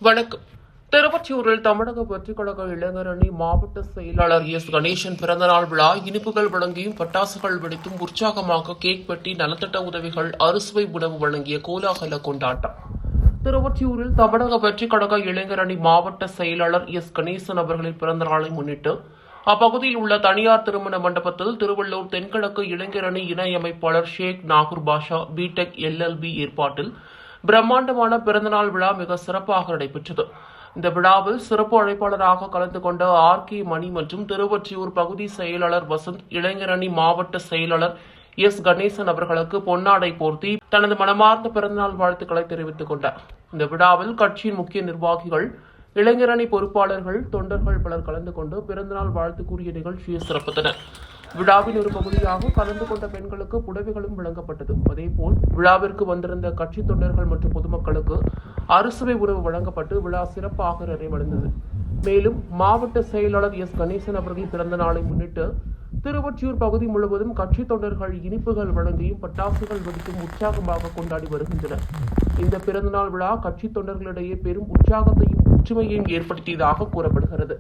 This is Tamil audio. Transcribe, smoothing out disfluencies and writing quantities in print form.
வணக்கம். திருவொற்றியூரில் தமிழக வெற்றிக் கழக இளைஞர் அணி மாவட்ட செயலாளர் எஸ். கணேசன் பிறந்தநாள் விழா இனிப்புகள் வழங்கியும் பட்டாசுகள் வெடித்தும் உற்சாகமாக கேக் வெட்டி நலத்திட்ட உதவிகள் அறுசுவை உணவு வழங்கிய கோலாகல கொண்டாட்டம். திருவொற்றியூரில் தமிழக வெற்றிக் கழக இளைஞர் அணி மாவட்ட செயலாளர் எஸ். கணேசன் அவர்களின் பிறந்தநாளை முன்னிட்டு அப்பகுதியில் உள்ள தனியார் திருமண மண்டபத்தில் திருவள்ளூர் தென்கிழக்கு இளைஞர் அணி இணையமைப்பாளர் ஷேக் நாகூர் பாஷா பிடெக் LLB ஏற்பாட்டில் பிரம்மாண்டமான பிறந்தநாள் விழா மிக சிறப்பாக நடைபெற்றது. இந்த விழாவில் சிறப்பு அழைப்பாளராக கலந்து கொண்ட RK மணி மற்றும் திருவொற்றியூர் பகுதி செயலாளர் வசந்த், இளைஞர் அணி மாவட்ட செயலாளர் எஸ். கணேசன் அவர்களுக்கு பொன்னாடை போர்த்தி தனது மனமார்ந்த பிறந்தநாள் வாழ்த்துக்களை தெரிவித்துக் கொண்டார். இந்த விழாவில் கட்சியின் முக்கிய நிர்வாகிகள், இளைஞர் அணி பொறுப்பாளர்கள், தொண்டர்கள் பலர் கலந்து கொண்டு பிறந்தநாள் வாழ்த்து கூறிய நிகழ்ச்சியை சிறப்பித்தனர். விழாவின் ஒரு பகுதியாக கலந்து கொண்ட பெண்களுக்கு புடவைகளும் வழங்கப்பட்டது. அதேபோல் விழாவிற்கு வந்திருந்த கட்சி தொண்டர்கள் மற்றும் பொதுமக்களுக்கு அறுசுவை உணவு வழங்கப்பட்டு விழா சிறப்பாக நிறைவடைந்தது. மேலும் மாவட்ட செயலாளர் எஸ். கணேசன் அவர்களின் பிறந்த நாளை முன்னிட்டு திருவொற்றியூர் பகுதி முழுவதும் கட்சி தொண்டர்கள் இனிப்புகள் வழங்கியும் பட்டாசுகள் வெடித்தும் உற்சாகமாக கொண்டாடி வருகின்றனர். இந்த பிறந்தநாள் விழா கட்சி தொண்டர்களிடையே பெரும் உற்சாகத்தையும் ஒற்றுமையையும் ஏற்படுத்தியதாக கூறப்படுகிறது.